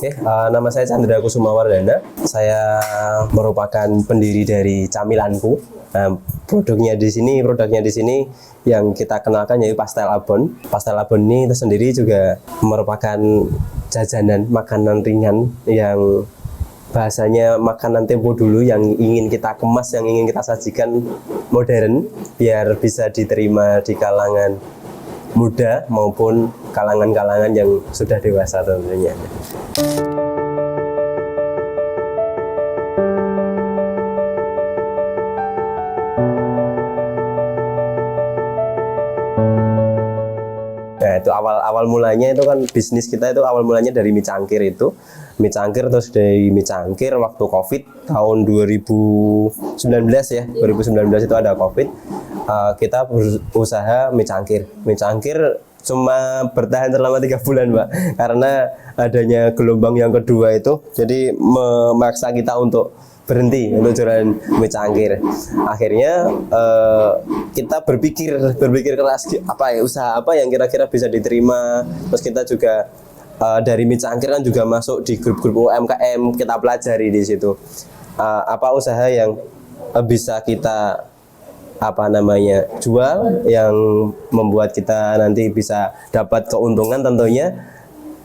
Nama saya Chandra Kusumawardana. Saya merupakan pendiri dari Camilanku. Produknya di sini yang kita kenalkan yaitu pastel abon. Pastel abon ini tersendiri juga merupakan jajanan makanan ringan yang bahasanya makanan tempo dulu yang ingin kita kemas, yang ingin kita sajikan modern biar bisa diterima di kalangan muda maupun kalangan-kalangan yang sudah dewasa tentunya. Nah, itu awal mulanya itu kan bisnis kita itu awal mulanya dari mie cangkir itu. Mie cangkir terus dari mie cangkir waktu Covid tahun 2019 ya. 2019 itu ada Covid. Kita berusaha mie cangkir. Mie cangkir cuma bertahan selama 3 bulan, Mbak. Karena adanya gelombang yang kedua itu jadi memaksa kita untuk berhenti untuk jualan mie cangkir. Akhirnya kita berpikir keras usaha apa yang kira-kira bisa diterima. Terus kita juga dari mie cangkir kan juga masuk di grup-grup UMKM, kita pelajari di situ apa usaha yang bisa kita jual yang membuat kita nanti bisa dapat keuntungan tentunya.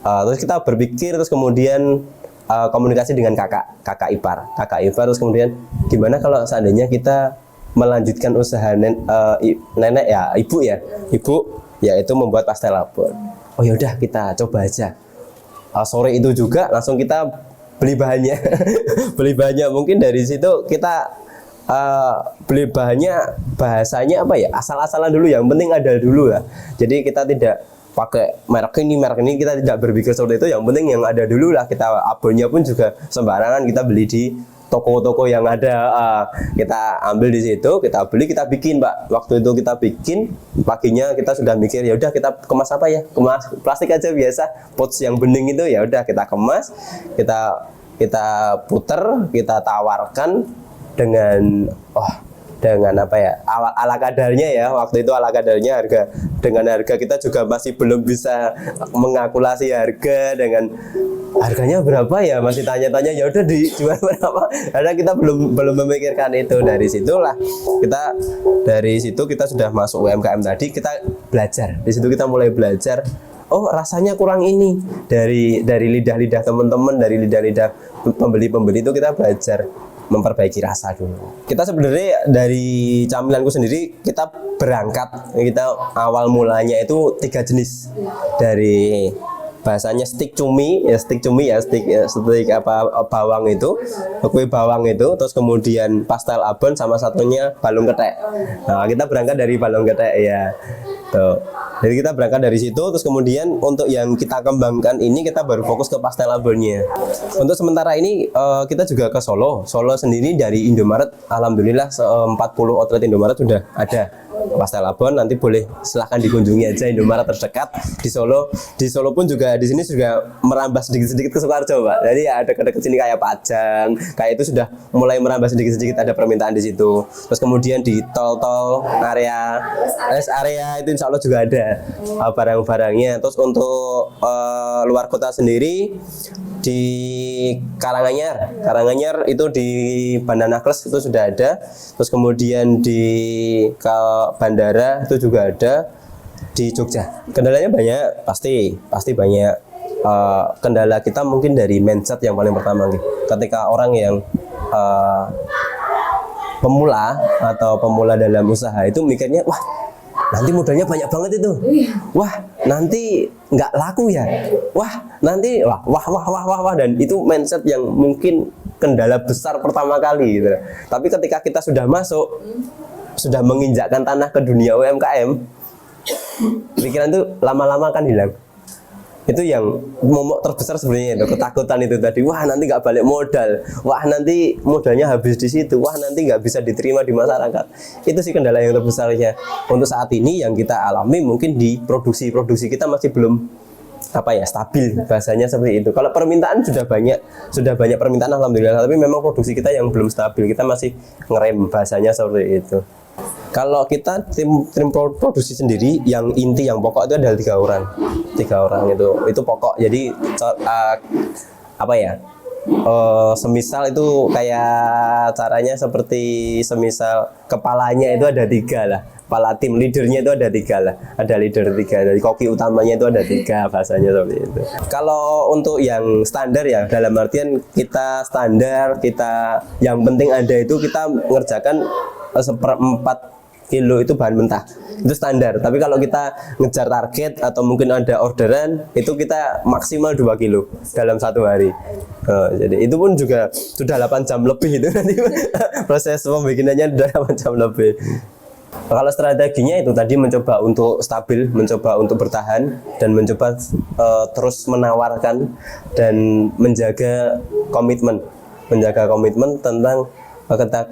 Terus kita berpikir, terus kemudian komunikasi dengan kakak ipar terus kemudian gimana kalau seandainya kita melanjutkan usaha nenek ya ibu yaitu membuat pastel abon. Oh ya udah kita coba aja. Sore itu juga langsung kita beli bahannya beli bahannya. Mungkin dari situ kita beli bahannya, bahasanya asal-asalan dulu, yang penting ada dulu ya. Jadi kita tidak pakai merek ini, kita tidak berpikir seperti itu. Yang penting yang ada dulu lah. Kita abonnya pun juga sembarangan kita beli di toko-toko yang ada. Kita ambil di situ, kita beli, kita bikin, Pak. Waktu itu kita bikin, paginya kita sudah mikir ya udah kita kemas apa ya? Kemas plastik aja biasa, pouch yang bening itu ya udah kita kemas, kita puter, kita tawarkan dengan ala kadarnya ya. Waktu itu ala kadarnya dengan harga kita juga masih belum bisa mengakulasi harga, dengan harganya berapa ya, masih tanya-tanya ya udah dijual berapa, karena kita belum memikirkan itu. Dari situ kita sudah masuk UMKM tadi, kita belajar di situ, kita mulai belajar. Oh rasanya kurang ini, dari lidah-lidah teman-teman, dari lidah-lidah pembeli itu kita belajar memperbaiki rasa dulu. Kita sebenarnya dari Camilanku sendiri kita awal mulanya itu 3 jenis. Dari bahasanya stik cumi ya, bawang itu, kue bawang itu, terus kemudian pastel abon, sama satunya balung ketek. Nah, kita berangkat dari balung ketek ya. Tuh. Jadi kita berangkat dari situ, terus kemudian untuk yang kita kembangkan ini kita baru fokus ke pastel abonnya. Untuk sementara ini kita juga ke Solo sendiri dari Indomaret. Alhamdulillah 40 outlet Indomaret sudah ada pastel abon. Nanti boleh silahkan dikunjungi aja Indomaret terdekat di Solo. Di Solo pun juga di sini juga merambah sedikit-sedikit ke Sukoharjo, Pak. Jadi ya ada dekat sini kayak Pajang, kayak itu sudah mulai merambah sedikit-sedikit, ada permintaan di situ. Terus kemudian di tol area itu insya Allah juga ada barang-barangnya. Terus untuk luar kota sendiri di Karanganyar itu di Bandana Kles itu sudah ada. Terus kemudian di bandara itu juga ada. Di Jogja kendalanya banyak, pasti banyak. Kendala kita mungkin dari mindset yang paling pertama gitu. Ketika orang yang pemula dalam usaha itu mikirnya, wah nanti modalnya banyak banget itu, wah nanti nggak laku ya, wah nanti wah, dan itu mindset yang mungkin kendala besar pertama kali gitu. Tapi ketika kita sudah masuk, sudah menginjakkan tanah ke dunia UMKM, pikiran itu lama-lama akan hilang. Itu yang momok terbesar sebenarnya, itu ketakutan itu tadi. Wah nanti nggak balik modal, wah nanti modalnya habis di situ, wah nanti nggak bisa diterima di masyarakat. Itu sih kendala yang terbesarnya untuk saat ini yang kita alami. Mungkin di produksi kita masih belum stabil, bahasanya seperti itu. Kalau permintaan sudah banyak permintaan alhamdulillah, tapi memang produksi kita yang belum stabil, kita masih ngerem, bahasanya seperti itu. Kalau kita tim produksi sendiri, yang inti, yang pokok itu adalah 3 orang itu pokok. Jadi apa ya, semisal itu kayak caranya seperti semisal kepalanya itu ada 3 lah, kepala tim leadernya itu ada 3 lah, ada leader 3 dari koki utamanya itu ada 3 bahasanya seperti itu. Kalau untuk yang standar ya, dalam artian kita standar, kita yang penting ada itu kita mengerjakan 1/4 kilo itu bahan mentah, itu standar. Tapi kalau kita ngejar target atau mungkin ada orderan, itu kita maksimal 2 kilo dalam 1 hari. Jadi itu pun juga sudah 8 jam lebih itu nanti proses pembikinannya sudah 8 jam lebih. Kalau strateginya itu tadi mencoba untuk stabil, mencoba untuk bertahan, dan mencoba terus menawarkan dan menjaga komitmen tentang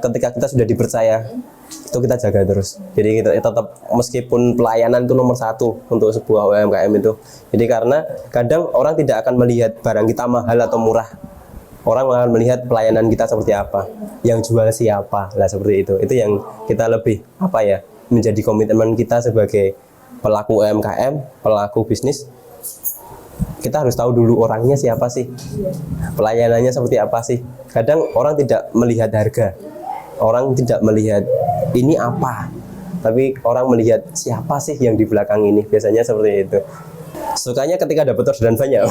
ketika kita sudah dipercaya, itu kita jaga terus. Jadi kita tetap, meskipun pelayanan itu nomor 1 untuk sebuah UMKM itu. Jadi karena kadang orang tidak akan melihat barang kita mahal atau murah, orang akan melihat pelayanan kita seperti apa, yang jual siapa lah, seperti itu. Itu yang kita lebih apa ya, menjadi komitmen kita sebagai pelaku UMKM, pelaku bisnis. Kita harus tahu dulu orangnya siapa sih, pelayanannya seperti apa sih. Kadang orang tidak melihat harga, orang tidak melihat ini apa, tapi orang melihat siapa sih yang di belakang ini, biasanya seperti itu. Sukanya ketika dapat orderan banyak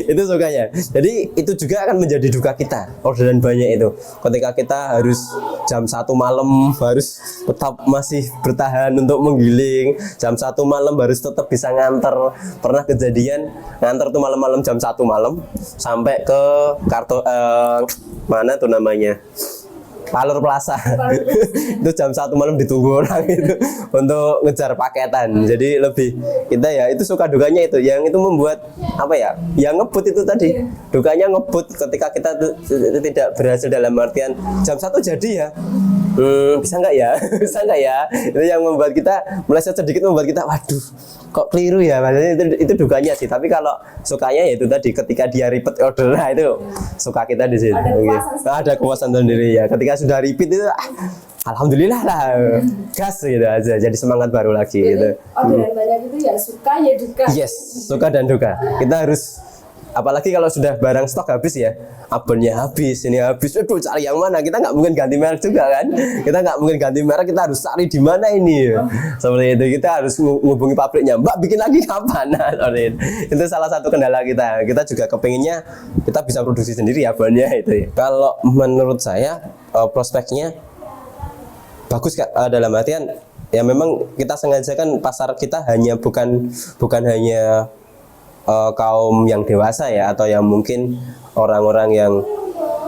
itu sukanya. Jadi itu juga akan menjadi duka kita, orderan banyak itu. Ketika kita harus jam 1 malam harus tetap masih bertahan untuk menggiling, jam 1 malam harus tetap bisa nganter. Pernah kejadian nganter tuh malam-malam jam 1 malam sampai ke mana tuh namanya, Palur Plaza. Itu jam 1 malam ditunggu orang itu untuk ngejar paketan. Jadi lebih kita ya, itu suka dukanya itu. Yang itu membuat apa ya, yang ngebut itu tadi. Dukanya ngebut ketika kita tidak berhasil, dalam artian jam 1 jadi ya. Bisa nggak ya? Bisa nggak ya? Itu yang membuat kita meleset sedikit, membuat kita waduh, kok keliru ya. Maksudnya itu dukanya sih. Tapi kalau sukanya ya itu tadi, ketika dia repeat order, nah itu suka kita di situ. Ada kepuasan sendiri ya. Ketika sudah repeat itu alhamdulillah lah, gas gitu aja, jadi semangat baru lagi gitu. Orderan banyak itu ya suka ya duka. Yes, suka dan duka. Kita harus, apalagi kalau sudah barang stok habis ya, abonnya habis, ini habis, aduh cari yang mana, kita nggak mungkin ganti merek juga kan, kita nggak mungkin ganti merek, kita harus cari di mana ini, seperti itu. Kita harus menghubungi pabriknya, Mbak bikin lagi kapan, nah, itu salah satu kendala kita. Kita juga kepinginnya kita bisa produksi sendiri abonnya itu. Kalau menurut saya prospeknya bagus Kak, dalam artian ya memang kita sengaja kan pasar kita hanya bukan hanya kaum yang dewasa ya, atau yang mungkin orang-orang yang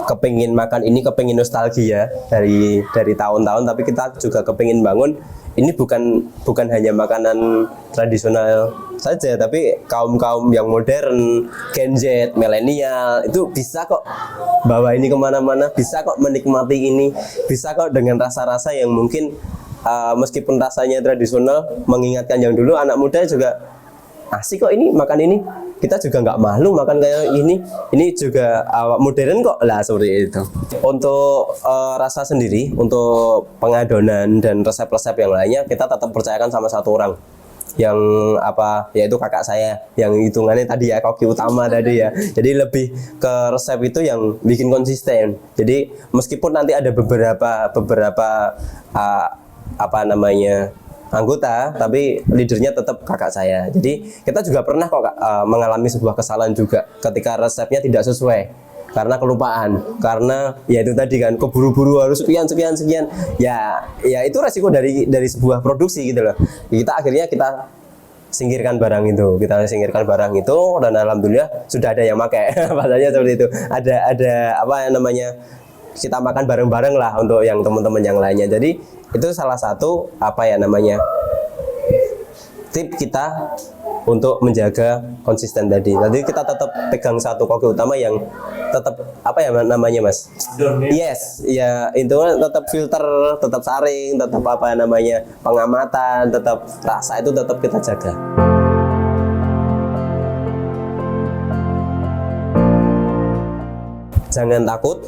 kepingin makan ini, kepingin nostalgia dari tahun-tahun, tapi kita juga kepingin bangun ini bukan hanya makanan tradisional saja, tapi kaum yang modern, Gen Z, milenial itu bisa kok bawa ini kemana-mana, bisa kok menikmati ini, bisa kok dengan rasa-rasa yang mungkin meskipun rasanya tradisional mengingatkan yang dulu, anak muda juga asik kok ini makan ini, kita juga nggak malu makan kayak ini juga modern kok lah, seperti itu. Untuk rasa sendiri, untuk pengadonan dan resep-resep yang lainnya, kita tetap percayakan sama satu orang yang apa, yaitu kakak saya yang hitungannya tadi ya, koki utama tadi ya. Jadi lebih ke resep itu yang bikin konsisten. Jadi meskipun nanti ada beberapa apa namanya anggota, tapi leadernya tetap kakak saya. Jadi kita juga pernah kok mengalami sebuah kesalahan juga ketika resepnya tidak sesuai karena kelupaan, karena ya itu tadi kan, keburu-buru harus sekian ya itu resiko dari sebuah produksi gitu loh. Akhirnya kita singkirkan barang itu, dan alhamdulillah sudah ada yang pakai. Bahasanya seperti itu, ada apa namanya, kita makan bareng-bareng lah untuk yang teman-teman yang lainnya. Jadi itu salah satu apa ya namanya, tip kita untuk menjaga konsisten tadi. Nanti kita tetap pegang satu koki utama yang tetap apa ya namanya Mas? Yes, ya itu tetap filter, tetap saring, tetap apa namanya, pengamatan, tetap rasa itu tetap kita jaga. Jangan takut,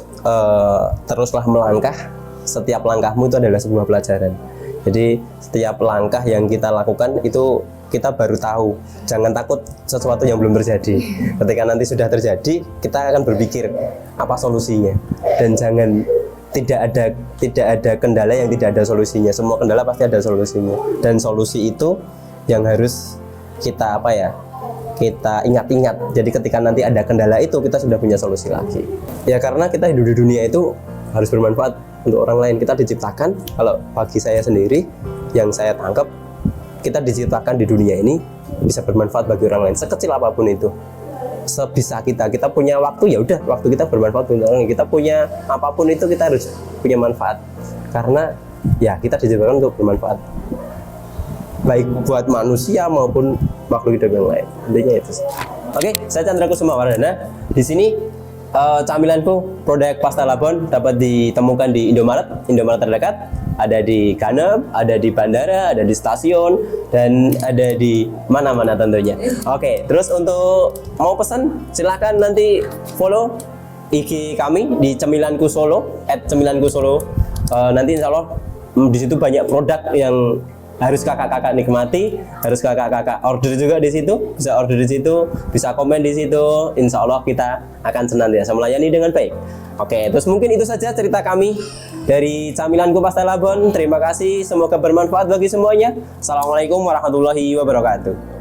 teruslah melangkah. Setiap langkahmu itu adalah sebuah pelajaran. Jadi setiap langkah yang kita lakukan itu kita baru tahu. Jangan takut sesuatu yang belum terjadi. Ketika nanti sudah terjadi, kita akan berpikir apa solusinya. Dan jangan tidak ada kendala yang tidak ada solusinya. Semua kendala pasti ada solusinya. Dan solusi itu yang harus kita kita ingat-ingat. Jadi ketika nanti ada kendala itu, kita sudah punya solusi lagi. Ya karena kita hidup di dunia itu harus bermanfaat untuk orang lain. Kita diciptakan, kalau bagi saya sendiri yang saya tangkap, kita diciptakan di dunia ini bisa bermanfaat bagi orang lain sekecil apapun itu. Sebisa kita punya waktu, ya udah waktu kita bermanfaat untuk orang lain. Kita punya apapun itu kita harus punya manfaat. Karena ya kita diciptakan untuk bermanfaat baik buat manusia maupun makhluk hidup yang lain. Intinya itu. Oke, saya Chandra Kusuma Wardana. Di sini camilanku produk pasta Labon dapat ditemukan di Indomaret terdekat. Ada di Ganem, ada di bandara, ada di stasiun, dan ada di mana-mana tentunya. Oke, terus untuk mau pesan silahkan nanti follow IG kami di Cemilanku Solo @cemilanku_solo. Nanti insya Allah di situ banyak produk yang harus kakak-kakak nikmati, harus kakak-kakak order juga di situ, bisa order di situ, bisa komen di situ. Insya Allah kita akan senantiasa melayani dengan baik. Oke, terus mungkin itu saja cerita kami dari Camilanku Pasta Labon. Terima kasih, semoga bermanfaat bagi semuanya. Assalamualaikum warahmatullahi wabarakatuh.